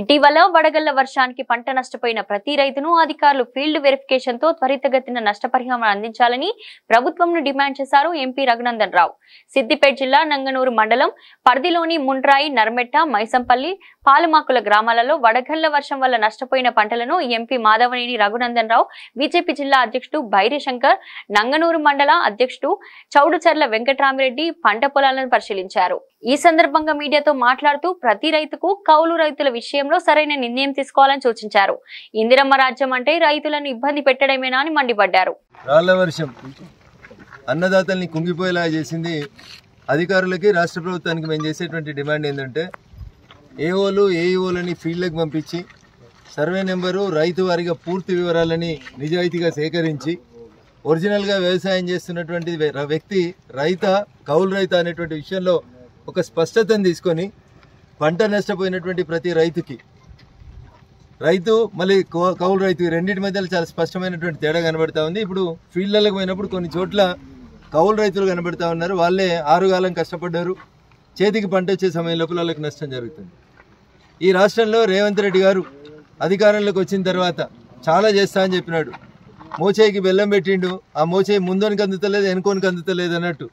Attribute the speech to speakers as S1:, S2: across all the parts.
S1: ఇటీవల వడగళ్ల వర్షానికి పంట నష్టపోయిన ప్రతి రైతును అధికారులు ఫీల్డ్ వెరిఫికేషన్ తో త్వరితగతిన నష్టపరిహారం అందించాలని ప్రభుత్వంను డిమాండ్ చేశారు ఎంపీ రఘునందన్ రావు. సిద్దిపేట జిల్లా నంగనూరు మండలం పరిధిలోని ముండ్రాయి, నర్మెట్ట, మైసంపల్లి, పాలమాకుల గ్రామాలలో వడగళ్ల వర్షం వల్ల నష్టపోయిన పంటలను ఎంపీ మాధవనేని రఘునందన్ రావు, బీజేపీ జిల్లా అధ్యక్షుడు బైరి శంకర్, నంగనూరు మండల అధ్యక్షుడు చౌడుచర్ల వెంకటరామిరెడ్డి పంట పొలాలను పరిశీలించారు. ఈ సందర్భంగా మీడియాతో మాట్లాడుతూ ప్రతి రైతుకు కౌలు రైతుల విషయంలో సరైన నిర్ణయం తీసుకోవాలని సూచించారు. ఇందిరమ్మ రాజ్యం అంటే రైతులను ఇబ్బంది పెట్టడమేనా అని మండిపడ్డారు.
S2: రాళ్ల వర్షం అన్నదాతల్ని కుంగిపోయేలా చేసింది. అధికారులకి రాష్ట్ర ప్రభుత్వానికి మేము చేసేటువంటి డిమాండ్ ఏంటంటే ఏఓలు ఏఈఓలని ఫీల్డ్లకు పంపించి సర్వే నెంబరు రైతు వారిగా పూర్తి వివరాలని నిజాయితీగా సేకరించి ఒరిజినల్గా వ్యవసాయం చేస్తున్నటువంటి వ్యక్తి రైత కౌలు రైత అనేటువంటి విషయంలో ఒక స్పష్టతను తీసుకొని పంట నష్టపోయినటువంటి ప్రతి రైతు మళ్ళీ కౌలు రైతు రెండింటి మధ్యలో చాలా స్పష్టమైనటువంటి తేడా కనబడతా ఉంది. ఇప్పుడు ఫీల్డ్లకు పోయినప్పుడు కొన్ని చోట్ల కౌలు రైతులు కనబడతా ఉన్నారు. వాళ్ళే ఆరుగాలం కష్టపడ్డారు, చేతికి పంట వచ్చే సమయం లోపల వాళ్ళకి నష్టం జరుగుతుంది. ఈ రాష్ట్రంలో రేవంత్ రెడ్డి గారు అధికారంలోకి వచ్చిన తర్వాత చాలా చేస్తా అని చెప్పినాడు. మోచేయికి బెల్లం పెట్టిండు, ఆ మోచేయి ముందోనికి అందుతలేదు, వెనుకోనికి అందుతలేదు అన్నట్టు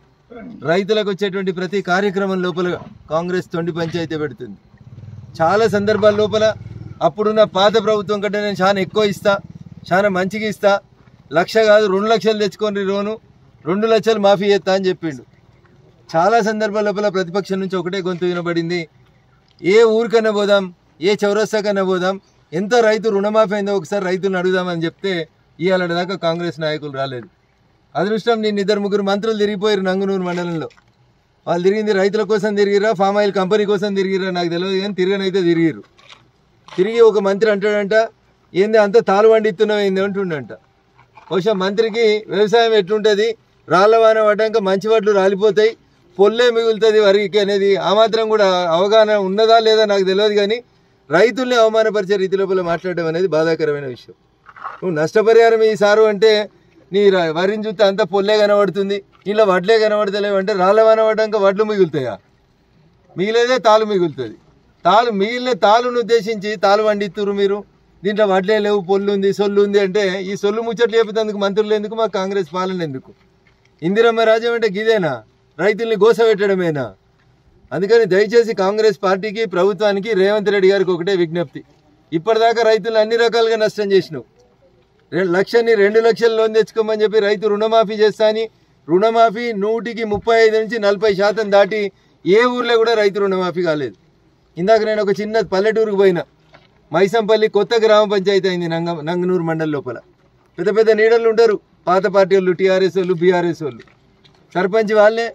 S2: రైతులకు వచ్చేటువంటి ప్రతి కార్యక్రమం లోపల కాంగ్రెస్ తొండి పంచాయితీ పెడుతుంది. చాలా సందర్భాల లోపల అప్పుడున్న పాత ప్రభుత్వం కంటే నేను చాలా ఎక్కువ ఇస్తా, చాలా మంచిగా ఇస్తా, 1,00,000 కాదు 2 లక్షలు తెచ్చుకొని లోను 2 లక్షలు మాఫీ చేస్తా అని చెప్పిండు. చాలా సందర్భాల లోపల ప్రతిపక్షం నుంచి ఒకటే గొంతు వినబడింది, ఏ ఊరికన్నా పోదాం, ఏ చౌరస్తాకన్నా పోదాం, ఎంత రైతు రుణమాఫీ అయిందో ఒకసారి రైతులను అడుగుదామని చెప్తే ఇవాళ దాకా కాంగ్రెస్ నాయకులు రాలేదు. అదృష్టం నేను 2-3 మంత్రులు తిరిగిపోయారు నంగనూరు మండలంలో. వాళ్ళు తిరిగింది రైతుల కోసం తిరిగిరా, ఫామ్ ఆయిల్ కంపెనీ కోసం తిరిగిరా నాకు తెలియదు, కానీ తిరగనైతే తిరిగిరు. తిరిగి ఒక మంత్రి అంటాడంట, ఏంది అంత తాలు వండిస్తున్నావు ఏంది అంటుండంట. బహుశా మంత్రికి వ్యవసాయం ఎట్లుంటుంది, రాళ్ల వాన పడ్డాక మంచి వడ్లు రాలిపోతాయి, పొల్లే మిగులుతుంది వరికి అనేది ఆ మాత్రం కూడా అవగాహన ఉన్నదా లేదా నాకు తెలియదు. కానీ రైతుల్ని అవమానపరిచే రీతి లోపల మాట్లాడడం అనేది బాధాకరమైన విషయం. నువ్వు నష్టపరిహారం ఈసారు అంటే నీ వరిని చూస్తే అంత పొల్లే కనబడుతుంది, ఇలా వడ్లే కనబడతలేవు అంటే రాళ్ల వాన పడ్డాక వడ్లు మిగులుతాయా? మిగిలేదే తాలు మిగులుతుంది. మిగిలిన తాలును ఉద్దేశించి తాలు వండిస్తున్నారు మీరు. దీంట్లో వడ్లే లేవు, పొల్లు ఉంది, సొల్లు ఉంది అంటే ఈ సొల్లు ముచ్చట్లు చెప్పేందుకు మంత్రులు ఎందుకు, మా కాంగ్రెస్ పాలన ఎందుకు? ఇందిరమ్మ రాజ్యం అంటే గిదేనా? రైతుల్ని గోసపెట్టడమేనా? అందుకని దయచేసి కాంగ్రెస్ పార్టీకి, ప్రభుత్వానికి, రేవంత్ రెడ్డి గారికి ఒకటే విజ్ఞప్తి. ఇప్పటిదాకా రైతులు అన్ని రకాలుగా నష్టం చేసినావు. 1,00,000ని 2 లక్షలు లోన్ తెచ్చుకోమని చెప్పి రైతు రుణమాఫీ చేస్తా అని రుణమాఫీ 100కి 35 నుంచి 40% దాటి ఏ ఊర్లో కూడా రైతు రుణమాఫీ కాలేదు. ఇందాక నేను ఒక చిన్న పల్లెటూరుకు పోయినా, మైసంపల్లి కొత్త గ్రామ పంచాయతీ అయింది నంగనూరు మండలం లోపల. పెద్ద పెద్ద లీడర్లు ఉంటారు, పాత పార్టీ వాళ్ళు, టీఆర్ఎస్ వాళ్ళు, బీఆర్ఎస్ వాళ్ళు. సర్పంచ్ వాళ్ళే,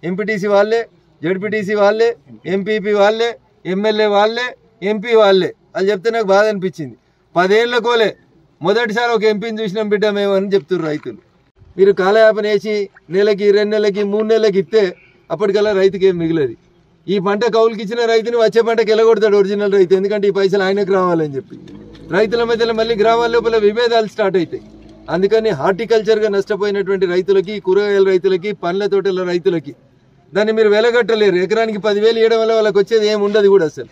S2: ఎంపీటీసీ వాళ్ళే, జడ్పీటీసీ వాళ్ళే, ఎంపీపీ వాళ్ళే, ఎమ్మెల్యే వాళ్ళే, ఎంపీ వాళ్ళే. వాళ్ళు చెప్తే నాకు బాధ అనిపించింది. 10 ఏళ్ల కోలే మొదటిసారి ఒక ఎంపీని చూసినాం బిడ్డ మేము అని చెప్తున్నారు రైతులు. మీరు కాలయాపన వేసి నెలకి, 2 నెలలకి, 3 నెలలకి ఇస్తే అప్పటికల్లా రైతుకి ఏం మిగిలేదు. ఈ పంట కౌలుకి ఇచ్చిన రైతుని వచ్చే పంటకి వెళ్ళగొడతాడు ఒరిజినల్ రైతు, ఎందుకంటే ఈ పైసలు ఆయనకు రావాలని చెప్పి. రైతుల మధ్యలో మళ్ళీ గ్రామాల లోపల విభేదాలు స్టార్ట్ అవుతాయి. అందుకని హార్టికల్చర్గా నష్టపోయినటువంటి రైతులకి, కూరగాయల రైతులకి, పండ్ల తోటల రైతులకి దాన్ని మీరు వెలగట్టలేరు. ఎకరానికి 10,000 ఇవ్వడం వల్ల వాళ్ళకి వచ్చేది ఏమి ఉండదు కూడా. అసలు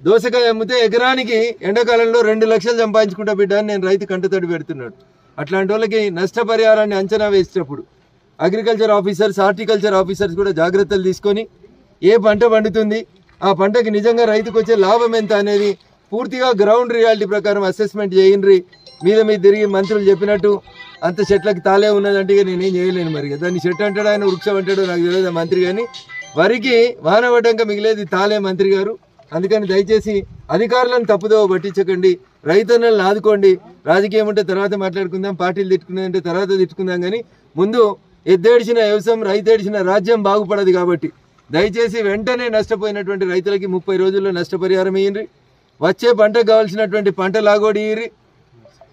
S2: దోసకాయ అమ్మితే ఎకరానికి ఎండాకాలంలో 2 లక్షలు సంపాదించుకుంటా బిడ్డ అని నేను రైతు కంటతడి పెడుతున్నాడు. అట్లాంటి వాళ్ళకి నష్టపరిహారాన్ని అంచనా వేసేటప్పుడు అగ్రికల్చర్ ఆఫీసర్స్, హార్టికల్చర్ ఆఫీసర్స్ కూడా జాగ్రత్తలు తీసుకొని ఏ పంట పండుతుంది, ఆ పంటకి నిజంగా రైతుకు వచ్చే లాభం ఎంత అనేది పూర్తిగా గ్రౌండ్ రియాలిటీ ప్రకారం అసెస్మెంట్ చేయండి. మీద తిరిగి మంత్రులు చెప్పినట్టు అంత చెట్లకి తాలే ఉన్నదంటే నేనేం చేయలేను. మరి దాన్ని చెట్టు అంటాడు ఆయన, వృక్షం అంటాడు నాకు తెలియదు మంత్రి. కానీ వరికి వాన పడ్డాక మిగిలేది తాలే మంత్రి గారు. అందుకని దయచేసి అధికారులను తప్పుదోవ పట్టించకండి, రైతన్నలను ఆదుకోండి. రాజకీయం ఉంటే తర్వాత మాట్లాడుకుందాం, పార్టీలు తిట్టుకుందాం తర్వాత తిట్టుకుందాం, కానీ ముందు ఎద్దేడిచిన వ్యవసాయం, రైతేడిచిన రాజ్యం బాగుపడదు. కాబట్టి దయచేసి వెంటనే నష్టపోయినటువంటి రైతులకి 30 రోజుల్లో నష్టపరిహారం ఇయ్యండి. వచ్చే పంటకు కావాల్సినటువంటి పంట లాగోడి ఇయ్యండి.